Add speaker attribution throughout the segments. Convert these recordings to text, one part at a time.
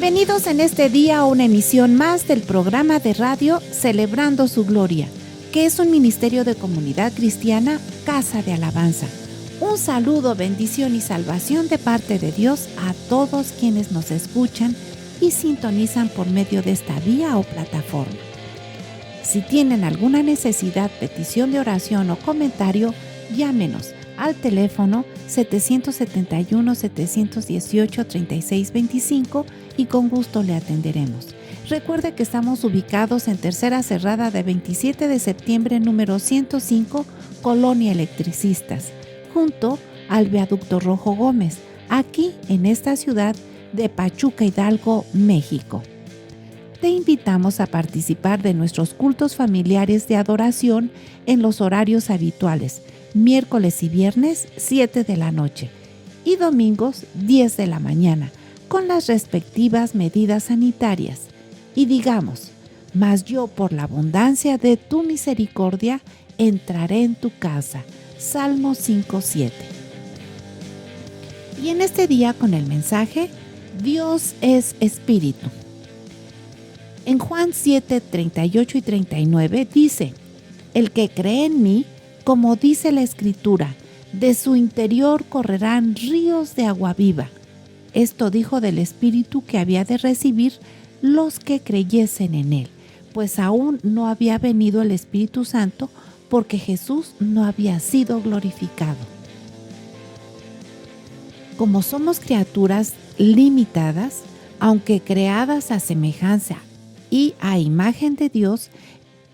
Speaker 1: Bienvenidos en este día a una emisión más del programa de radio Celebrando su Gloria, que es un ministerio de comunidad cristiana, Casa de Alabanza. Un saludo, bendición y salvación de parte de Dios a todos quienes nos escuchan y sintonizan por medio de esta vía o plataforma. Si tienen alguna necesidad, petición de oración o comentario, llámenos al teléfono 771-718-3625 y con gusto le atenderemos. Recuerde que estamos ubicados en Tercera Cerrada de 27 de septiembre, número 105, Colonia Electricistas, junto al Viaducto Rojo Gómez, aquí en esta ciudad de Pachuca, Hidalgo, México. Te invitamos a participar de nuestros cultos familiares de adoración en los horarios habituales, miércoles y viernes 7 de la noche y domingos 10 de la mañana, con las respectivas medidas sanitarias. Y digamos, mas yo por la abundancia de tu misericordia entraré en tu casa. Salmo 5:7. Y en este día con el mensaje, Dios es Espíritu. En Juan 7, 38 y 39 dice, el que cree en mí, como dice la Escritura, de su interior correrán ríos de agua viva. Esto dijo del Espíritu que había de recibir los que creyesen en él, pues aún no había venido el Espíritu Santo porque Jesús no había sido glorificado. Como somos criaturas limitadas, aunque creadas a semejanza y a imagen de Dios,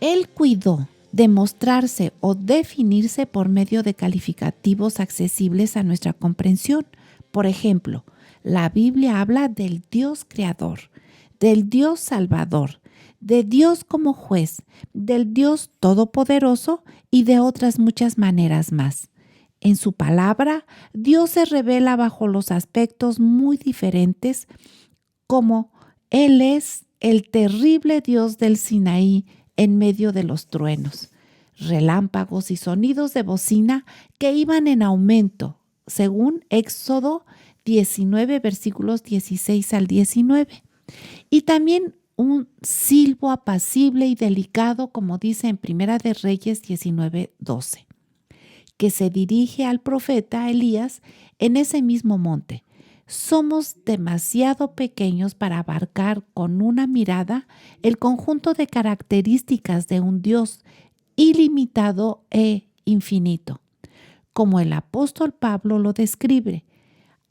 Speaker 1: Él cuidó de mostrarse o definirse por medio de calificativos accesibles a nuestra comprensión. Por ejemplo, la Biblia habla del Dios creador, del Dios salvador, de Dios como juez, del Dios todopoderoso y de otras muchas maneras más. En su palabra, Dios se revela bajo los aspectos muy diferentes, como Él es el terrible Dios del Sinaí en medio de los truenos, relámpagos y sonidos de bocina que iban en aumento, según Éxodo 19, versículos 16 al 19. Y también un silbo apacible y delicado, como dice en Primera de Reyes 19, 12, que se dirige al profeta Elías en ese mismo monte. Somos demasiado pequeños para abarcar con una mirada el conjunto de características de un Dios ilimitado e infinito. Como el apóstol Pablo lo describe,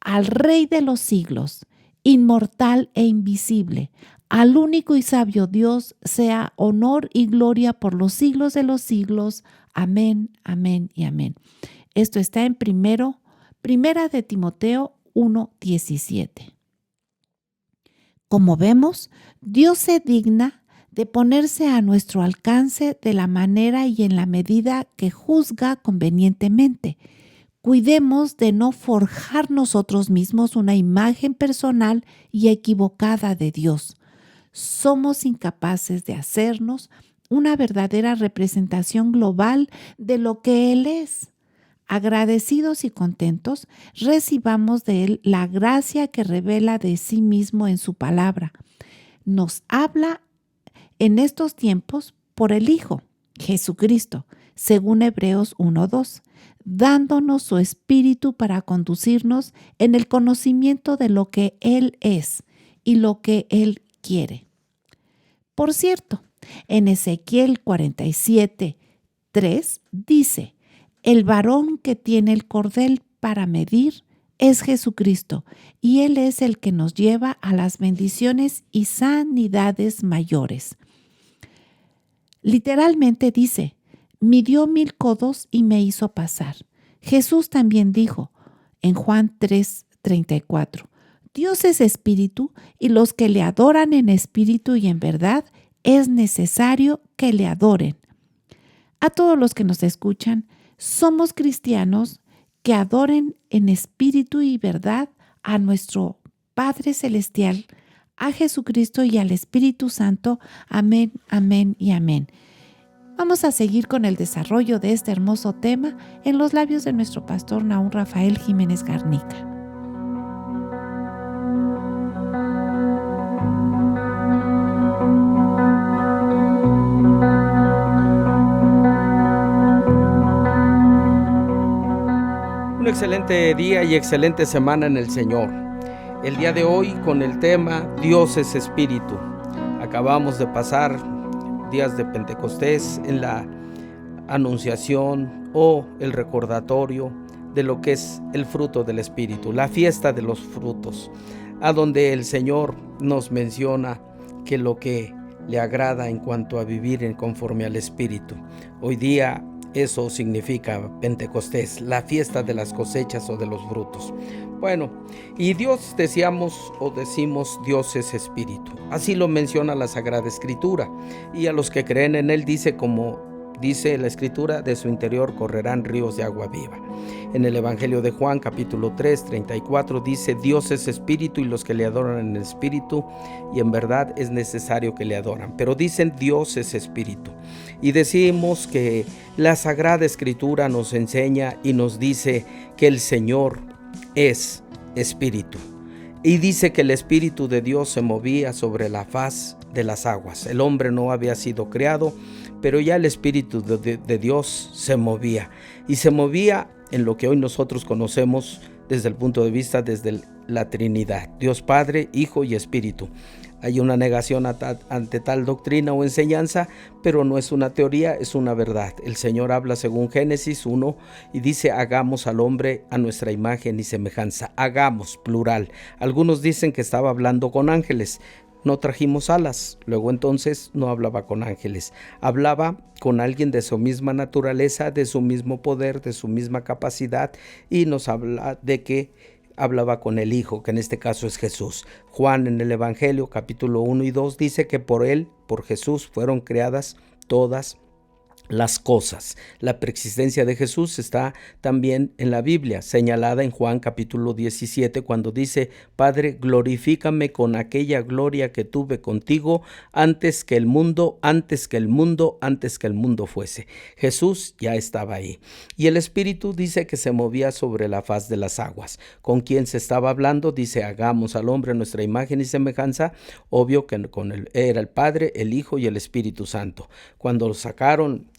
Speaker 1: al Rey de los siglos, inmortal e invisible, al único y sabio Dios, sea honor y gloria por los siglos de los siglos. Amén, amén y amén. Esto está en Primera de Timoteo 1:17. Como vemos, Dios se digna de ponerse a nuestro alcance de la manera y en la medida que juzga convenientemente. Cuidemos de no forjar nosotros mismos una imagen personal y equivocada de Dios. Somos incapaces de hacernos una verdadera representación global de lo que Él es. Agradecidos y contentos, recibamos de Él la gracia que revela de sí mismo en su palabra. Nos habla en estos tiempos por el Hijo, Jesucristo, según Hebreos 1:2, dándonos su Espíritu para conducirnos en el conocimiento de lo que Él es y lo que Él quiere. Por cierto, en Ezequiel 47:3 dice, el varón que tiene el cordel para medir es Jesucristo, y Él es el que nos lleva a las bendiciones y sanidades mayores. Literalmente dice, midió 1000 codos y me hizo pasar. Jesús también dijo en Juan 3:34, Dios es espíritu y los que le adoran en espíritu y en verdad es necesario que le adoren. A todos los que nos escuchan, somos cristianos que adoren en espíritu y verdad a nuestro Padre Celestial, a Jesucristo y al Espíritu Santo. Amén, amén y amén. Vamos a seguir con el desarrollo de este hermoso tema en los labios de nuestro pastor Nahum Rafael Jiménez Garnica.
Speaker 2: excelente día y excelente semana en el Señor. El día de hoy con el tema Dios es Espíritu. Acabamos de pasar días de Pentecostés en la anunciación o el recordatorio de lo que es el fruto del Espíritu, la fiesta de los frutos, a donde el Señor nos menciona que lo que le agrada en cuanto a vivir en conforme al Espíritu. Hoy día eso significa Pentecostés, la fiesta de las cosechas o de los frutos. Bueno, y Dios decimos Dios es Espíritu. Así lo menciona la Sagrada Escritura. Y a los que creen en Él dice, como dice la Escritura, de su interior correrán ríos de agua viva. En el Evangelio de Juan, capítulo 3, 34, dice: Dios es Espíritu y los que le adoran en el Espíritu y en verdad es necesario que le adoran. Pero dicen Dios es Espíritu. Y decimos que la Sagrada Escritura nos enseña y nos dice que el Señor es Espíritu. Y dice que el Espíritu de Dios se movía sobre la faz de las aguas. El hombre no había sido creado, pero ya el Espíritu de Dios se movía. Y se movía en lo que hoy nosotros conocemos desde el punto de vista desde la Trinidad, Dios Padre, Hijo y Espíritu. Hay una negación ante tal doctrina o enseñanza, pero no es una teoría, es una verdad. El Señor habla según Génesis 1 y dice: hagamos al hombre a nuestra imagen y semejanza. Hagamos, plural. Algunos dicen que estaba hablando con ángeles. No trajimos alas. Luego entonces no hablaba con ángeles. Hablaba con alguien de su misma naturaleza, de su mismo poder, de su misma capacidad, y nos habla de que hablaba con el Hijo, que en este caso es Jesús. Juan en el Evangelio, capítulo 1 y 2, dice que por Él, por Jesús, fueron creadas todas las cosas. La preexistencia de Jesús está también en la Biblia, señalada en Juan capítulo 17, cuando dice: Padre, glorifícame con aquella gloria que tuve contigo antes que el mundo fuese. Jesús ya estaba ahí. Y el Espíritu dice que se movía sobre la faz de las aguas. ¿Con quién se estaba hablando? Dice: hagamos al hombre a nuestra imagen y semejanza. Obvio que era el Padre, el Hijo y el Espíritu Santo. Cuando lo sacaron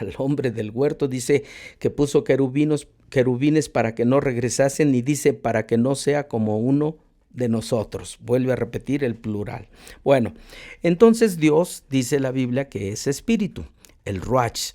Speaker 2: al hombre del huerto, dice que puso querubines para que no regresasen, y dice para que no sea como uno de nosotros. Vuelve a repetir el plural. Bueno, entonces Dios, dice la Biblia, que es Espíritu, el Ruach,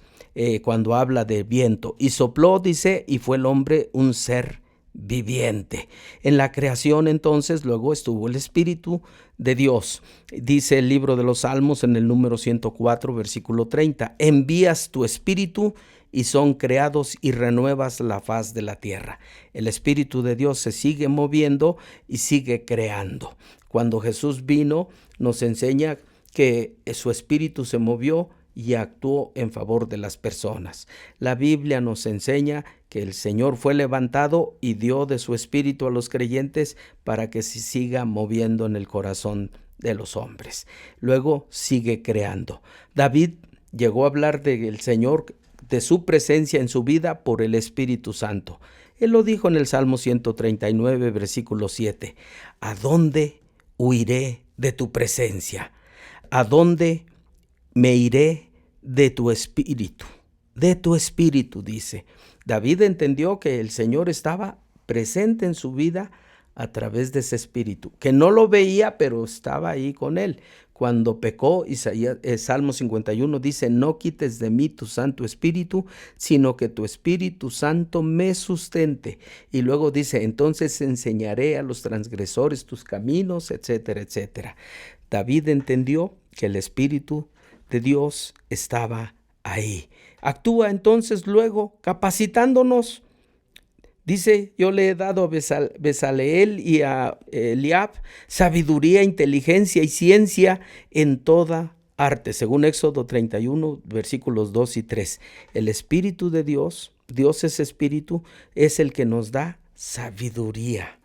Speaker 2: cuando habla de viento. Y sopló, dice, y fue el hombre un ser viviente. En la creación entonces luego estuvo el Espíritu de Dios. Dice el libro de los Salmos en el número 104, versículo 30: envías tu Espíritu y son creados y renuevas la faz de la tierra. El Espíritu de Dios se sigue moviendo y sigue creando. Cuando Jesús vino, nos enseña que su Espíritu se movió y actuó en favor de las personas. La Biblia nos enseña que el Señor fue levantado y dio de su Espíritu a los creyentes para que se siga moviendo en el corazón de los hombres. Luego sigue creando. David llegó a hablar del Señor, de su presencia en su vida por el Espíritu Santo. Él lo dijo en el Salmo 139, versículo 7. ¿A dónde huiré de tu presencia? ¿A dónde me iré de tu espíritu? De tu espíritu, dice. David entendió que el Señor estaba presente en su vida a través de ese espíritu, que no lo veía, pero estaba ahí con él. Cuando pecó, Salmo 51 dice: no quites de mí tu Santo Espíritu, sino que tu Espíritu Santo me sustente. Y luego dice: entonces enseñaré a los transgresores tus caminos, etcétera, etcétera. David entendió que el Espíritu de Dios estaba ahí. Actúa entonces luego capacitándonos. Dice: yo le he dado a Bezaleel y a Eliab sabiduría, inteligencia y ciencia en toda arte, según Éxodo 31, versículos 2 y 3. El Espíritu de Dios, Dios es Espíritu, es el que nos da sabiduría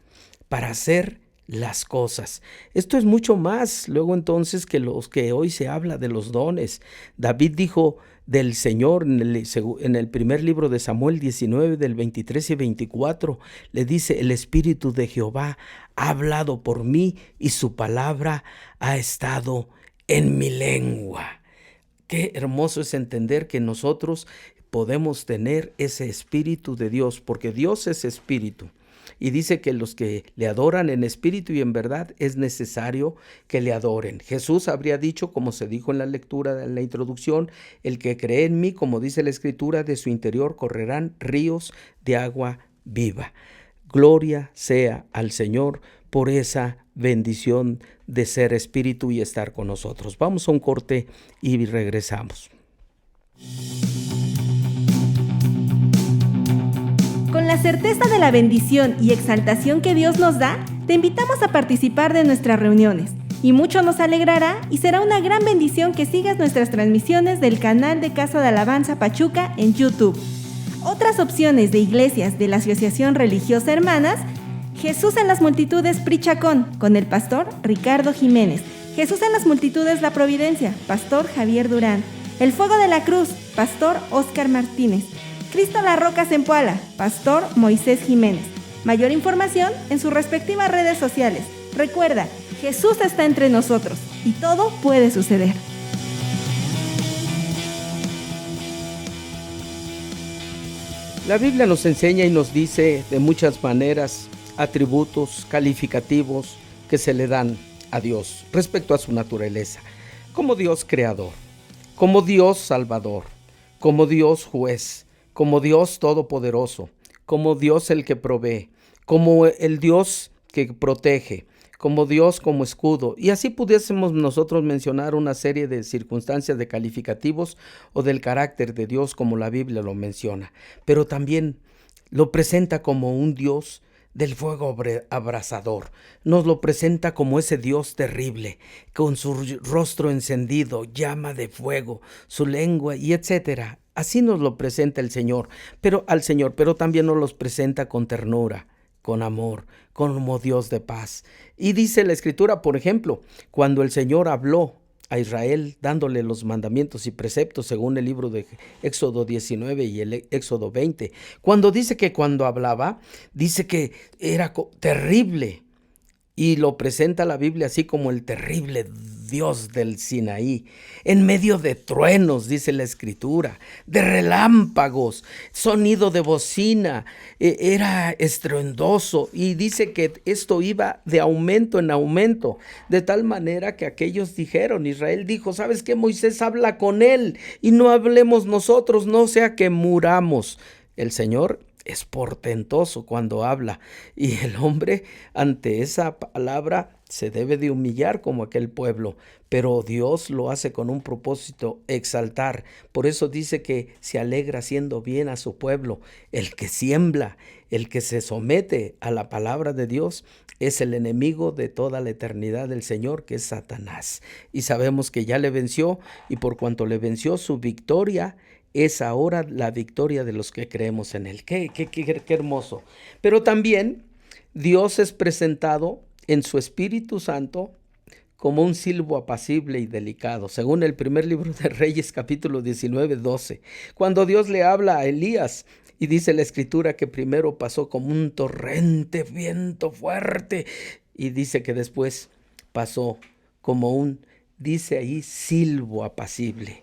Speaker 2: para hacer las cosas. Esto es mucho más luego entonces que los que hoy se habla de los dones. David dijo del Señor en el primer libro de Samuel 19, del 23 y 24, le dice: el Espíritu de Jehová ha hablado por mí y su palabra ha estado en mi lengua. Qué hermoso es entender que nosotros podemos tener ese Espíritu de Dios, porque Dios es Espíritu. Y dice que los que le adoran en espíritu y en verdad es necesario que le adoren. Jesús habría dicho, como se dijo en la lectura, en la introducción, el que cree en mí, como dice la Escritura, de su interior correrán ríos de agua viva. Gloria sea al Señor por esa bendición de ser espíritu y estar con nosotros. Vamos a un corte y regresamos.
Speaker 3: Con la certeza de la bendición y exaltación que Dios nos da, te invitamos a participar de nuestras reuniones. Y mucho nos alegrará y será una gran bendición que sigas nuestras transmisiones del canal de Casa de Alabanza Pachuca en YouTube. Otras opciones de iglesias de la Asociación Religiosa Hermanas: Jesús en las Multitudes Prichacón, con el pastor Ricardo Jiménez. Jesús en las Multitudes La Providencia, pastor Javier Durán. El Fuego de la Cruz, pastor Óscar Martínez. Cristo la Roca Zempoala, pastor Moisés Jiménez. Mayor información en sus respectivas redes sociales. Recuerda, Jesús está entre nosotros y todo puede suceder.
Speaker 2: La Biblia nos enseña y nos dice de muchas maneras atributos calificativos que se le dan a Dios respecto a su naturaleza, como Dios creador, como Dios salvador, como Dios juez, como Dios todopoderoso, como Dios el que provee, como el Dios que protege, como Dios como escudo. Y así pudiésemos nosotros mencionar una serie de circunstancias de calificativos o del carácter de Dios como la Biblia lo menciona. Pero también lo presenta como un Dios del fuego abrasador. Nos lo presenta como ese Dios terrible, con su rostro encendido, llama de fuego, su lengua y etcétera. Así nos lo presenta el Señor, pero también nos los presenta con ternura, con amor, como Dios de paz. Y dice la Escritura, por ejemplo, cuando el Señor habló a Israel dándole los mandamientos y preceptos según el libro de Éxodo 19 y el Éxodo 20, cuando hablaba, dice que era terrible. Y lo presenta la Biblia así como el terrible Dios del Sinaí, en medio de truenos, dice la Escritura, de relámpagos, sonido de bocina, era estruendoso, y dice que esto iba de aumento en aumento, de tal manera que aquellos dijeron, Israel dijo, ¿sabes qué? Moisés habla con él y no hablemos nosotros, no sea que muramos. El Señor es portentoso cuando habla, y el hombre ante esa palabra se debe de humillar como aquel pueblo, pero Dios lo hace con un propósito: exaltar. Por eso dice que se alegra haciendo bien a su pueblo. El que siembra, el que se somete a la palabra de Dios, es el enemigo de toda la eternidad del Señor, que es Satanás. Y sabemos que ya le venció, y por cuanto le venció, su victoria es ahora la victoria de los que creemos en Él. Qué hermoso. Pero también Dios es presentado en su Espíritu Santo como un silbo apacible y delicado, según el primer libro de Reyes, capítulo 19, 12. Cuando Dios le habla a Elías, y dice la Escritura que primero pasó como un torrente, viento fuerte, y dice que después pasó como dice ahí, silbo apacible.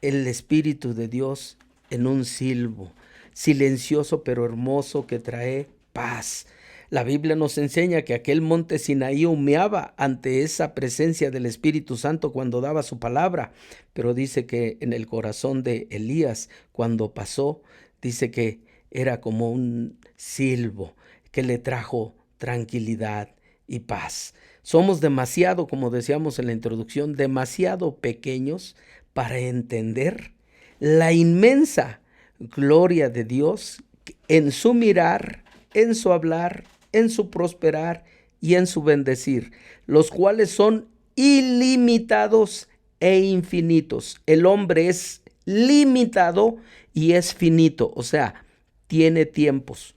Speaker 2: El Espíritu de Dios en un silbo, silencioso pero hermoso, que trae paz. La Biblia nos enseña que aquel monte Sinaí humeaba ante esa presencia del Espíritu Santo cuando daba su palabra, pero dice que en el corazón de Elías, cuando pasó, dice que era como un silbo que le trajo tranquilidad y paz. Somos demasiado, como decíamos en la introducción, demasiado pequeños para entender la inmensa gloria de Dios en su mirar, en su hablar, en su prosperar y en su bendecir, los cuales son ilimitados e infinitos. El hombre es limitado y es finito, o sea, tiene tiempos,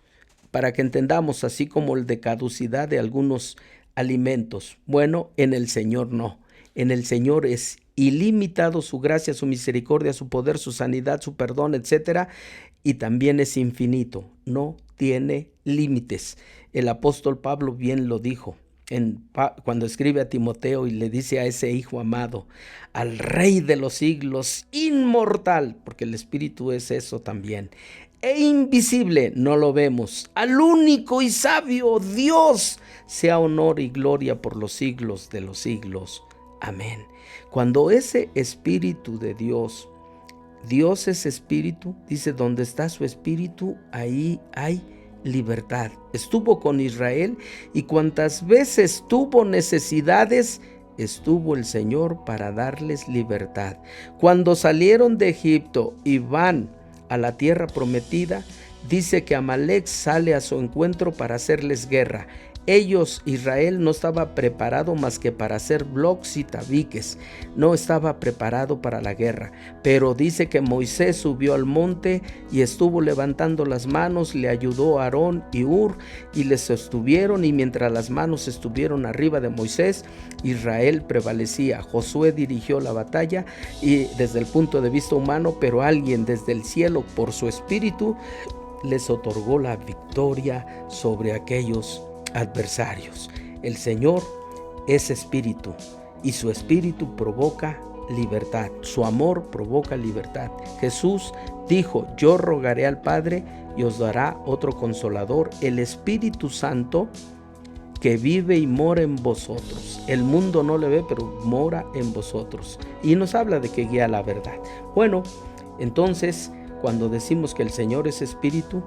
Speaker 2: para que entendamos, así como el de caducidad de algunos alimentos. Bueno, en el Señor no. En el Señor es ilimitado su gracia, su misericordia, su poder, su sanidad, su perdón, etcétera, y también es infinito, no tiene límites. El apóstol Pablo bien lo dijo cuando escribe a Timoteo y le dice a ese hijo amado, al Rey de los siglos, inmortal, porque el Espíritu es eso también, e invisible, no lo vemos, al único y sabio Dios, sea honor y gloria por los siglos de los siglos. Amén. Cuando ese Espíritu de Dios es Espíritu, dice, donde está su Espíritu, ahí hay libertad. Estuvo con Israel y cuantas veces tuvo necesidades, estuvo el Señor para darles libertad. Cuando salieron de Egipto y van a la tierra prometida, dice que Amalec sale a su encuentro para hacerles guerra. Israel no estaba preparado más que para hacer bloques y tabiques, no estaba preparado para la guerra, pero dice que Moisés subió al monte y estuvo levantando las manos, le ayudó a Aarón y Hur y les sostuvieron, y mientras las manos estuvieron arriba de Moisés, Israel prevalecía. Josué dirigió la batalla y desde el punto de vista humano, pero alguien desde el cielo por su espíritu les otorgó la victoria sobre aquellos adversarios. El Señor es espíritu y su espíritu provoca libertad, su amor provoca libertad. Jesús dijo, yo rogaré al Padre y os dará otro consolador, el Espíritu Santo, que vive y mora en vosotros. El mundo no le ve, pero mora en vosotros. Y nos habla de que guía la verdad. Bueno, entonces, cuando decimos que el Señor es espíritu,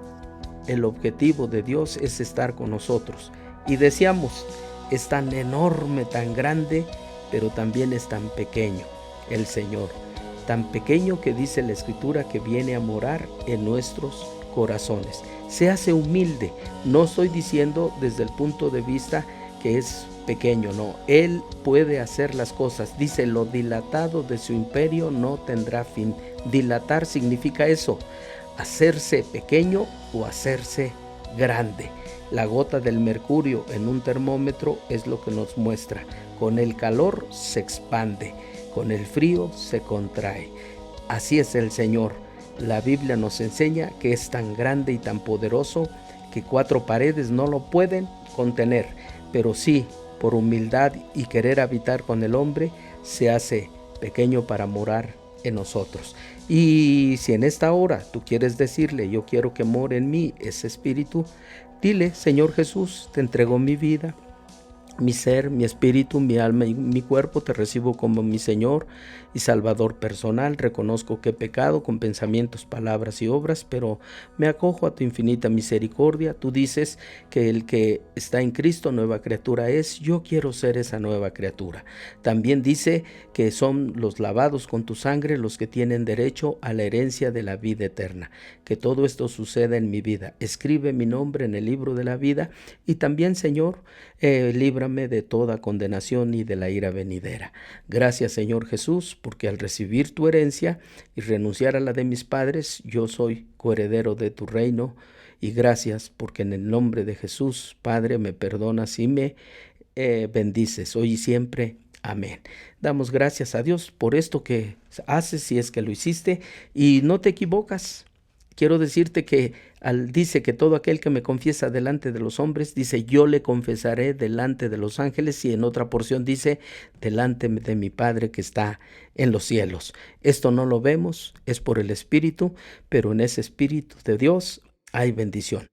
Speaker 2: el objetivo de Dios es estar con nosotros. Y decíamos, es tan enorme, tan grande, pero también es tan pequeño el Señor. Tan pequeño que dice la Escritura que viene a morar en nuestros corazones. Se hace humilde. No estoy diciendo desde el punto de vista que es pequeño, no. Él puede hacer las cosas. Dice, lo dilatado de su imperio no tendrá fin. Dilatar significa eso, hacerse pequeño o hacerse grande. La gota del mercurio en un termómetro es lo que nos muestra. Con el calor se expande, con el frío se contrae. Así es el Señor. La Biblia nos enseña que es tan grande y tan poderoso que 4 paredes no lo pueden contener, pero sí, por humildad y querer habitar con el hombre, se hace pequeño para morar en nosotros. Y si en esta hora tú quieres decirle, yo quiero que more en mí ese espíritu, dile, Señor Jesús, te entrego mi vida, mi ser, mi espíritu, mi alma y mi cuerpo, te recibo como mi Señor y Salvador personal. Reconozco que he pecado con pensamientos, palabras y obras, pero me acojo a tu infinita misericordia. Tú dices que el que está en Cristo, nueva criatura es. Yo quiero ser esa nueva criatura. También dice que son los lavados con tu sangre los que tienen derecho a la herencia de la vida eterna. Que todo esto suceda en mi vida. Escribe mi nombre en el libro de la vida y también, Señor, líbrame de toda condenación y de la ira venidera. Gracias, Señor Jesús, porque al recibir tu herencia y renunciar a la de mis padres, yo soy coheredero de tu reino. Y gracias porque en el nombre de Jesús, Padre, me perdonas y me bendices hoy y siempre. Amén. Damos gracias a Dios por esto que haces, si es que lo hiciste, y no te equivocas. Quiero decirte que dice que todo aquel que me confiesa delante de los hombres, dice, yo le confesaré delante de los ángeles, y en otra porción dice, delante de mi Padre que está en los cielos. Esto no lo vemos, es por el Espíritu, pero en ese Espíritu de Dios hay bendición.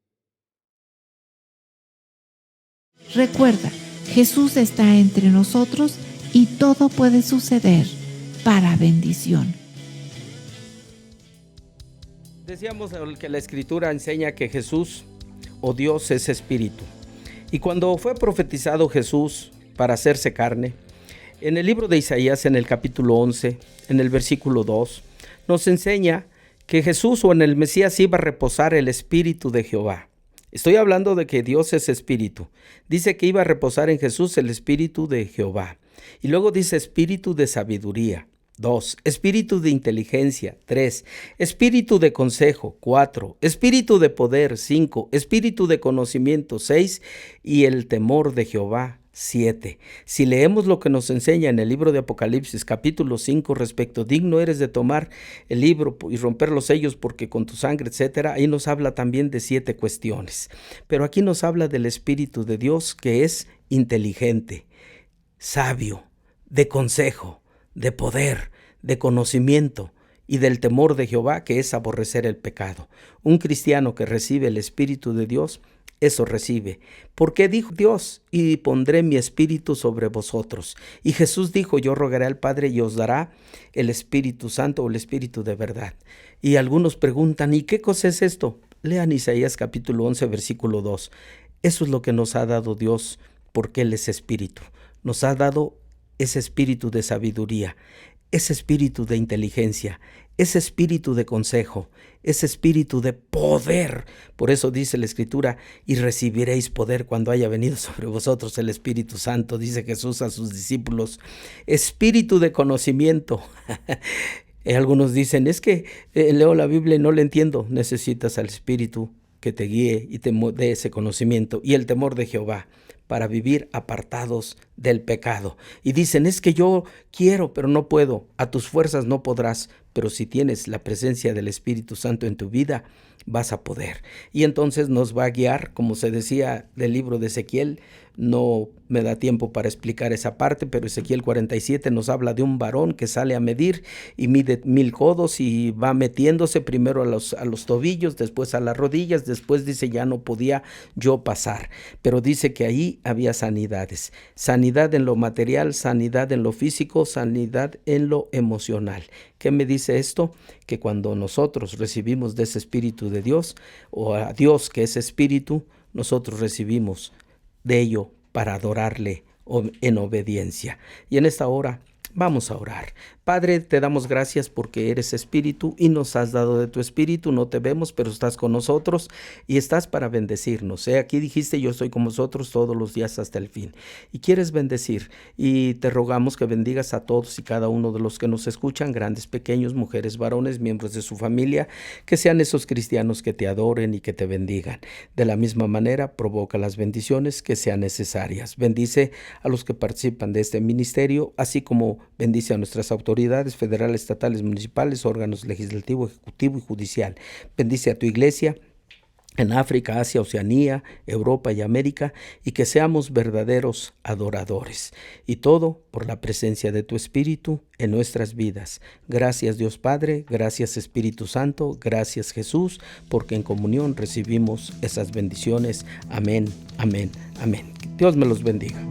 Speaker 1: Recuerda, Jesús está entre nosotros y todo puede suceder para bendición.
Speaker 2: Decíamos que la Escritura enseña que Jesús o Dios es espíritu. Y cuando fue profetizado Jesús para hacerse carne, en el libro de Isaías, en el capítulo 11, en el versículo 2, nos enseña que Jesús o en el Mesías iba a reposar el Espíritu de Jehová. Estoy hablando de que Dios es espíritu. Dice que iba a reposar en Jesús el Espíritu de Jehová. Y luego dice espíritu de sabiduría. 2. Espíritu de inteligencia. 3. Espíritu de consejo. 4. Espíritu de poder. 5. Espíritu de conocimiento. 6. Y el temor de Jehová. 7. Si leemos lo que nos enseña en el libro de Apocalipsis, capítulo 5, respecto, digno eres de tomar el libro y romper los sellos porque con tu sangre, etcétera, ahí nos habla también de 7 cuestiones. Pero aquí nos habla del Espíritu de Dios, que es inteligente, sabio, de consejo, de poder, de conocimiento y del temor de Jehová, que es aborrecer el pecado. Un cristiano que recibe el Espíritu de Dios, eso recibe. Porque dijo Dios, y pondré mi espíritu sobre vosotros. Y Jesús dijo, yo rogaré al Padre y os dará el Espíritu Santo o el Espíritu de verdad. Y algunos preguntan, ¿y qué cosa es esto? Lean Isaías capítulo 11, versículo 2. Eso es lo que nos ha dado Dios, porque Él es Espíritu. Nos ha dado ese espíritu de sabiduría, ese espíritu de inteligencia, ese espíritu de consejo, ese espíritu de poder. Por eso dice la Escritura, y recibiréis poder cuando haya venido sobre vosotros el Espíritu Santo, dice Jesús a sus discípulos. Espíritu de conocimiento. Algunos dicen, es que leo la Biblia y no la entiendo. Necesitas al Espíritu que te guíe y te dé ese conocimiento, y el temor de Jehová, para vivir apartados del pecado. Y dicen, es que yo quiero, pero no puedo. A tus fuerzas no podrás, pero si tienes la presencia del Espíritu Santo en tu vida, vas a poder. Y entonces nos va a guiar, como se decía del libro de Ezequiel. No me da tiempo para explicar esa parte, pero Ezequiel 47 nos habla de un varón que sale a medir y mide 1000 codos y va metiéndose primero a los tobillos, después a las rodillas, después dice ya no podía yo pasar, pero dice que ahí había sanidades, sanidad en lo material, sanidad en lo físico, sanidad en lo emocional. ¿Qué me dice esto? Que cuando nosotros recibimos de ese Espíritu de Dios, o a Dios que es Espíritu, nosotros recibimos de ello para adorarle en obediencia. Y en esta hora vamos a orar. Padre, te damos gracias porque eres Espíritu y nos has dado de tu Espíritu. No te vemos, pero estás con nosotros y estás para bendecirnos. Aquí dijiste, yo estoy con vosotros todos los días hasta el fin. Y quieres bendecir, y te rogamos que bendigas a todos y cada uno de los que nos escuchan, grandes, pequeños, mujeres, varones, miembros de su familia, que sean esos cristianos que te adoren y que te bendigan. De la misma manera, provoca las bendiciones que sean necesarias. Bendice a los que participan de este ministerio, así como bendice a nuestras autoridades federales, estatales, municipales, órganos legislativo, ejecutivo y judicial. Bendice a tu iglesia en África, Asia, Oceanía, Europa y América, y que seamos verdaderos adoradores. Y todo por la presencia de tu Espíritu en nuestras vidas. Gracias Dios Padre, gracias Espíritu Santo, gracias Jesús, porque en comunión recibimos esas bendiciones. Amén, amén, amén. Dios me los bendiga.